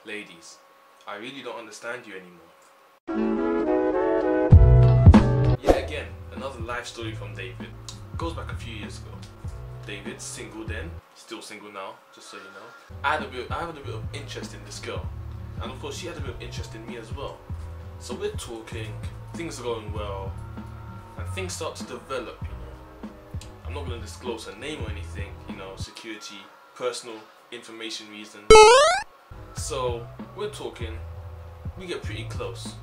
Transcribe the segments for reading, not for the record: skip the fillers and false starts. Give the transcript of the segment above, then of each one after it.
Ladies, I really don't understand you anymore. Yet again, another life story from David. Goes back a few years ago. David, single then, still single now, just so you know. I had a bit of interest in this girl, and of course she had a bit of interest in me as well. So we're talking, things are going well, and things start to develop, you know. I'm not going to disclose her name or anything, you know, security, personal information reasons. So we're talking, we get pretty close.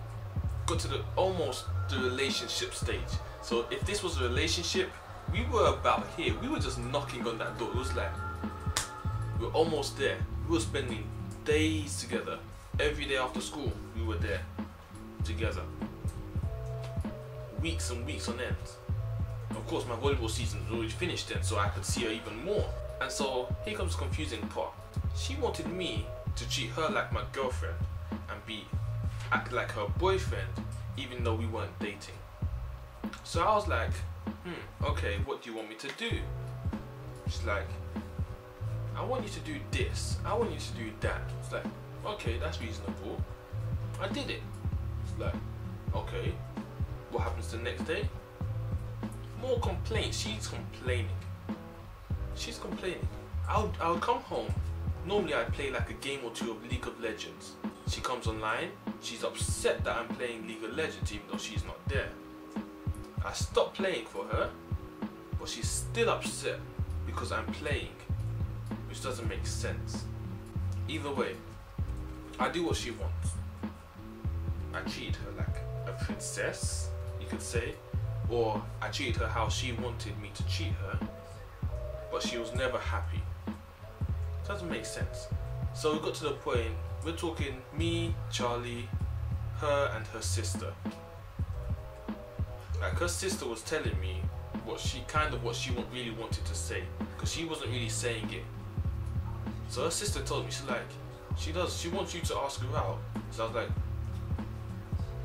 Got to almost the relationship stage. So if this was a relationship, we were about here. We were just knocking on that door. It was like, we were almost there. We were spending days together. Every day after school, we were there together. Weeks and weeks on end. Of course, my volleyball season was already finished then, so I could see her even more. And so, here comes the confusing part. She wanted me to treat her like my girlfriend and act like her boyfriend, even though we weren't dating. So I was like, okay, what do you want me to do? She's like, I want you to do this, I want you to do that. It's like, okay, that's reasonable. I did it. It's like, okay, what happens the next day? More complaints. She's complaining. I would come home. Normally I play like a game or two of League of Legends. She comes online, she's upset that I'm playing League of Legends even though she's not there. I stop playing for her, but she's still upset because I'm playing, which doesn't make sense. Either way, I do what she wants. I treat her like a princess, you could say, or I treated her how she wanted me to treat her, but she was never happy. Doesn't make sense. So we got to the point, we're talking me, Charlie, her and her sister. Like her sister was telling me what she really wanted to say, because she wasn't really saying it. So her sister told me, she's like, she wants you to ask her out. So I was like,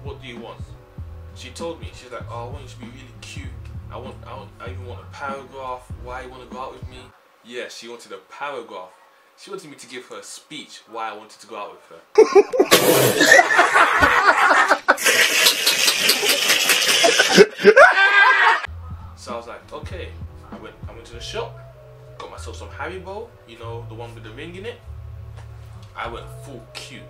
what do you want? She told me, she's like, oh, I want you to be really cute. I even want a paragraph. Why you want to go out with me? Yeah, she wanted a paragraph. She wanted me to give her a speech why I wanted to go out with her. So I was like, okay. I went to the shop, got myself some Haribo, you know, the one with the ring in it. I went full cute.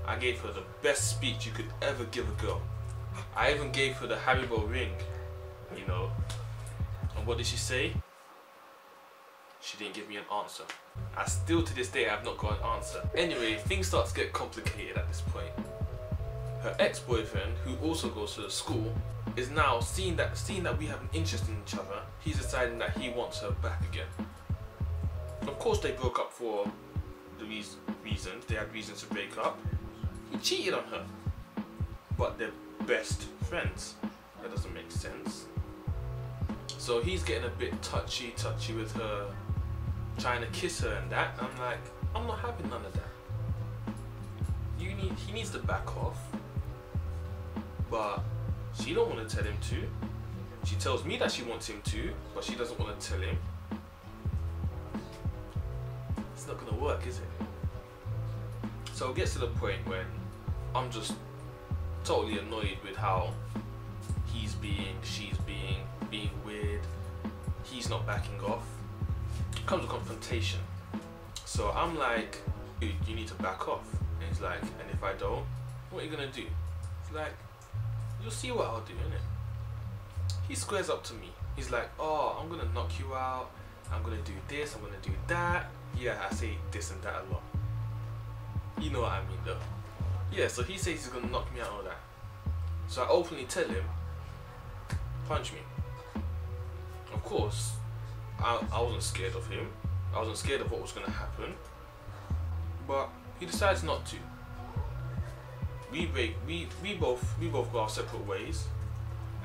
I gave her the best speech you could ever give a girl. I even gave her the Haribo ring, you know. And what did she say? She didn't give me an answer. I still to this day have not got an answer. Anyway, things start to get complicated at this point. Her ex-boyfriend, who also goes to the school, is now seeing that we have an interest in each other. He's deciding that he wants her back again. Of course they broke up for the reasons. They had reasons to break up. He cheated on her. But they're best friends. That doesn't make sense. So he's getting a bit touchy with her, trying to kiss her and that. I'm like, I'm not having none of that. He needs to back off. But she don't want to tell him to. She tells me that she wants him to, but she doesn't want to tell him. It's not gonna work, is it? So it gets to the point when I'm just totally annoyed with how she's being weird. He's not backing off. Comes a confrontation. So I'm like, dude, you need to back off. And he's like, and if I don't, what are you gonna do? It's like, you'll see what I'll do, innit? He squares up to me. He's like, oh, I'm gonna knock you out. I'm gonna do this, I'm gonna do that. Yeah, I say this and that a lot. You know what I mean though. Yeah, so he says he's gonna knock me out and all that. So I openly tell him, punch me. Of course, I wasn't scared of him. I wasn't scared of what was gonna happen. But he decides not to. We both go our separate ways,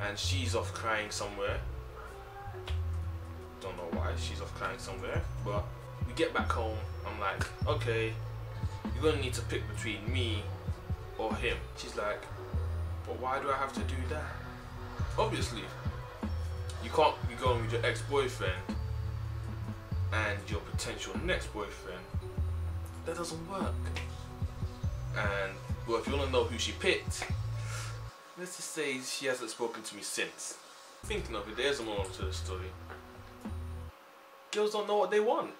and she's off crying somewhere. Don't know why she's off crying somewhere, but we get back home. I'm like, okay, you're gonna need to pick between me or him. She's like, but why do I have to do that? Obviously, you can't be going with your ex-boyfriend and your potential next boyfriend. That doesn't work. And well, if you want to know who she picked, let's just say she hasn't spoken to me since. Thinking of it, there's a moral to the story. Girls don't know what they want.